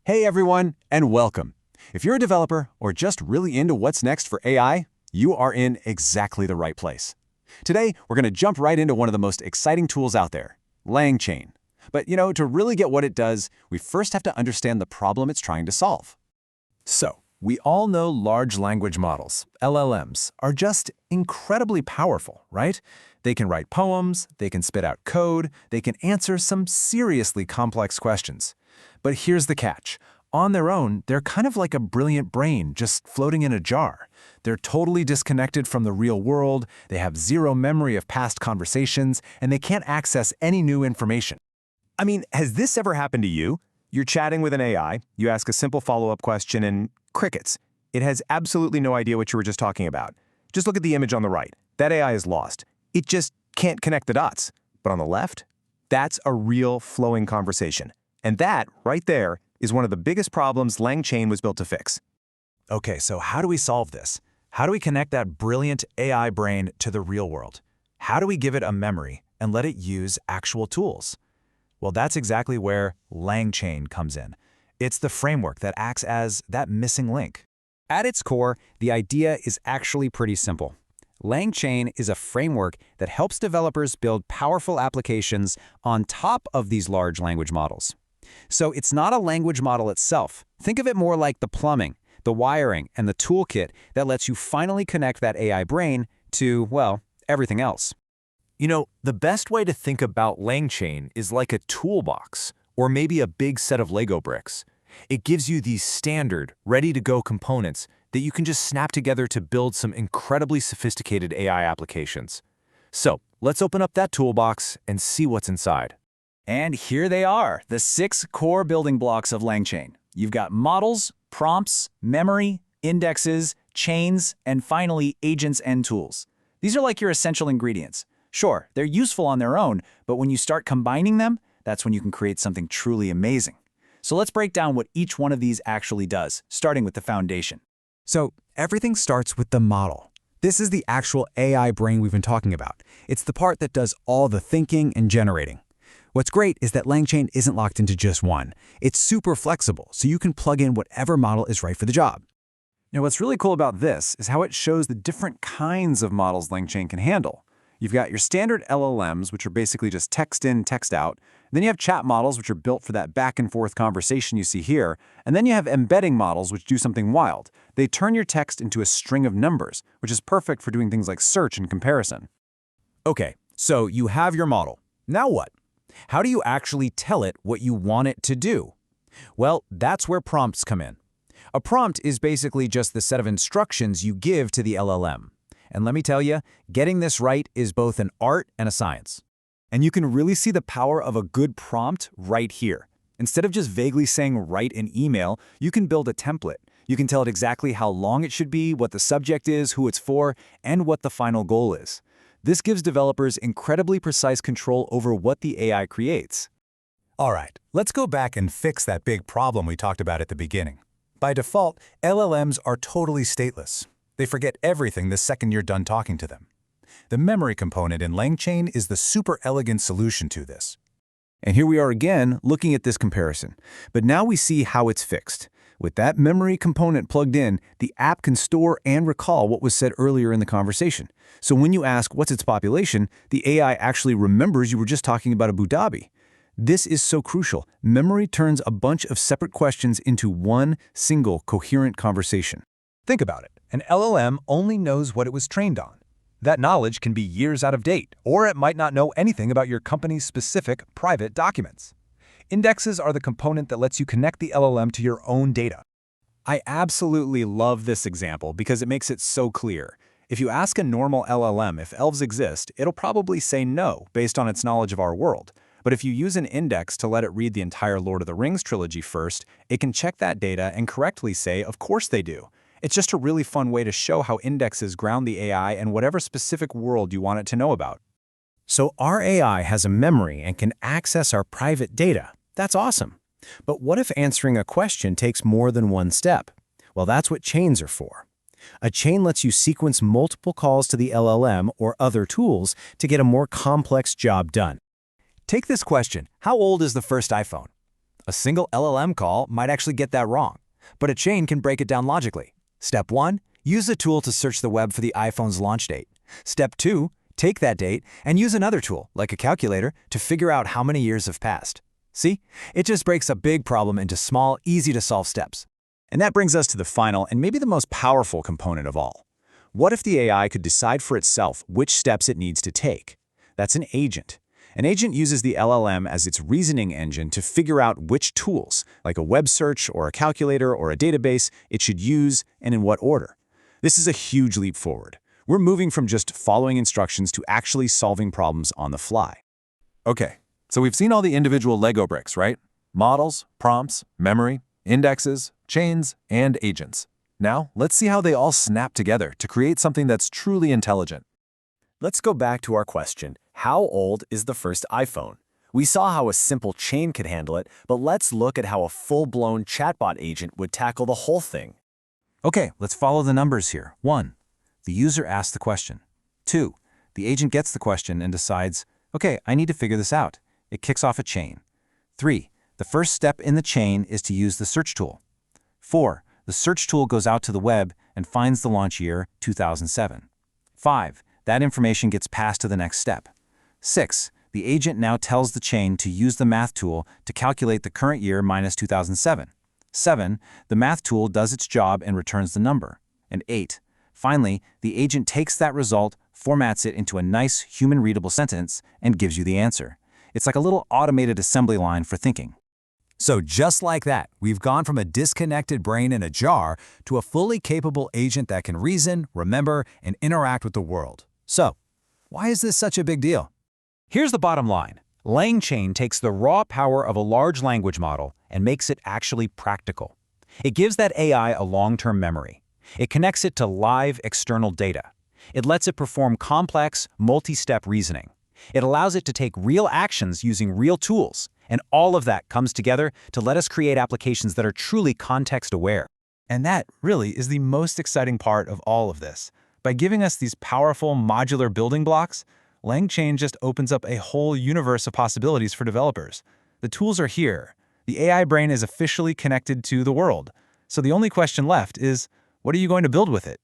Hey everyone, and welcome. If you're a developer or just really into what's next for AI, you are in exactly the right place. Today, we're going to jump right into one of the most exciting tools out there, LangChain. But to really get what it does, we first have to understand the problem it's trying to solve. So, we all know large language models, LLMs, are just incredibly powerful, right? They can write poems, they can spit out code, they can answer some seriously complex questions. But here's the catch. On their own, they're kind of like a brilliant brain just floating in a jar. They're totally disconnected from the real world, they have zero memory of past conversations, and they can't access any new information. I mean, has this ever happened to you? You're chatting with an AI, you ask a simple follow-up question, and crickets. It has absolutely no idea what you were just talking about. Just look at the image on the right. That AI is lost. It just can't connect the dots. But on the left, that's a real flowing conversation. And that, right there, is one of the biggest problems LangChain was built to fix. Okay, so how do we solve this? How do we connect that brilliant AI brain to the real world? How do we give it a memory and let it use actual tools? Well, that's exactly where LangChain comes in. It's the framework that acts as that missing link. At its core, the idea is actually pretty simple. LangChain is a framework that helps developers build powerful applications on top of these large language models. So it's not a language model itself. Think of it more like the plumbing, the wiring, and the toolkit that lets you finally connect that AI brain to, well, everything else. You know, the best way to think about LangChain is like a toolbox, or maybe a big set of Lego bricks. It gives you these standard, ready-to-go components that you can just snap together to build some incredibly sophisticated AI applications. So, let's open up that toolbox and see what's inside. And here they are, the 6 core building blocks of LangChain. You've got models, prompts, memory, indexes, chains, and finally, agents and tools. These are like your essential ingredients. Sure, they're useful on their own, but when you start combining them, that's when you can create something truly amazing. So let's break down what each one of these actually does, starting with the foundation. So everything starts with the model. This is the actual AI brain we've been talking about. It's the part that does all the thinking and generating. What's great is that LangChain isn't locked into just one. It's super flexible, so you can plug in whatever model is right for the job. Now, what's really cool about this is how it shows the different kinds of models LangChain can handle. You've got your standard LLMs, which are basically just text in, text out. Then you have chat models, which are built for that back-and-forth conversation you see here. And then you have embedding models, which do something wild. They turn your text into a string of numbers, which is perfect for doing things like search and comparison. Okay, so you have your model. Now what? How do you actually tell it what you want it to do? Well, that's where prompts come in. A prompt is basically just the set of instructions you give to the LLM. And let me tell you, getting this right is both an art and a science. And you can really see the power of a good prompt right here. Instead of just vaguely saying write an email, you can build a template. You can tell it exactly how long it should be, what the subject is, who it's for, and what the final goal is. This gives developers incredibly precise control over what the AI creates. All right, let's go back and fix that big problem we talked about at the beginning. By default, LLMs are totally stateless. They forget everything the second you're done talking to them. The memory component in LangChain is the super elegant solution to this. And here we are again looking at this comparison. But now we see how it's fixed. With that memory component plugged in, the app can store and recall what was said earlier in the conversation. So when you ask what's its population, the AI actually remembers you were just talking about Abu Dhabi. This is so crucial. Memory turns a bunch of separate questions into one single coherent conversation. Think about it. An LLM only knows what it was trained on. That knowledge can be years out of date, or it might not know anything about your company's specific private documents. Indexes are the component that lets you connect the LLM to your own data. I absolutely love this example because it makes it so clear. If you ask a normal LLM if elves exist, it'll probably say no based on its knowledge of our world. But if you use an index to let it read the entire Lord of the Rings trilogy first, it can check that data and correctly say, of course they do. It's just a really fun way to show how indexes ground the AI in whatever specific world you want it to know about. So our AI has a memory and can access our private data. That's awesome. But what if answering a question takes more than one step? Well, that's what chains are for. A chain lets you sequence multiple calls to the LLM or other tools to get a more complex job done. Take this question, how old is the first iPhone? A single LLM call might actually get that wrong, but a chain can break it down logically. Step 1, use a tool to search the web for the iPhone's launch date. Step 2, take that date and use another tool, like a calculator, to figure out how many years have passed. See? It just breaks a big problem into small, easy-to-solve steps. And that brings us to the final and maybe the most powerful component of all. What if the AI could decide for itself which steps it needs to take? That's an agent. An agent uses the LLM as its reasoning engine to figure out which tools, like a web search or a calculator or a database, it should use and in what order. This is a huge leap forward. We're moving from just following instructions to actually solving problems on the fly. Okay, so we've seen all the individual Lego bricks, right? Models, prompts, memory, indexes, chains, and agents. Now, let's see how they all snap together to create something that's truly intelligent. Let's go back to our question, how old is the first iPhone? We saw how a simple chain could handle it, but let's look at how a full-blown chatbot agent would tackle the whole thing. Okay, let's follow the numbers here. 1, the user asks the question. 2, the agent gets the question and decides, okay, I need to figure this out. It kicks off a chain. 3, the first step in the chain is to use the search tool. 4, the search tool goes out to the web and finds the launch year, 2007. 5, that information gets passed to the next step. 6, the agent now tells the chain to use the math tool to calculate the current year minus 2007. 7, the math tool does its job and returns the number. And 8, finally, the agent takes that result, formats it into a nice human-readable sentence, and gives you the answer. It's like a little automated assembly line for thinking. So just like that, we've gone from a disconnected brain in a jar to a fully capable agent that can reason, remember, and interact with the world. So, why is this such a big deal? Here's the bottom line. LangChain takes the raw power of a large language model and makes it actually practical. It gives that AI a long-term memory. It connects it to live external data. It lets it perform complex, multi-step reasoning. It allows it to take real actions using real tools, and all of that comes together to let us create applications that are truly context-aware. And that really is the most exciting part of all of this. By giving us these powerful modular building blocks, LangChain just opens up a whole universe of possibilities for developers. The tools are here. The AI brain is officially connected to the world. So the only question left is, what are you going to build with it?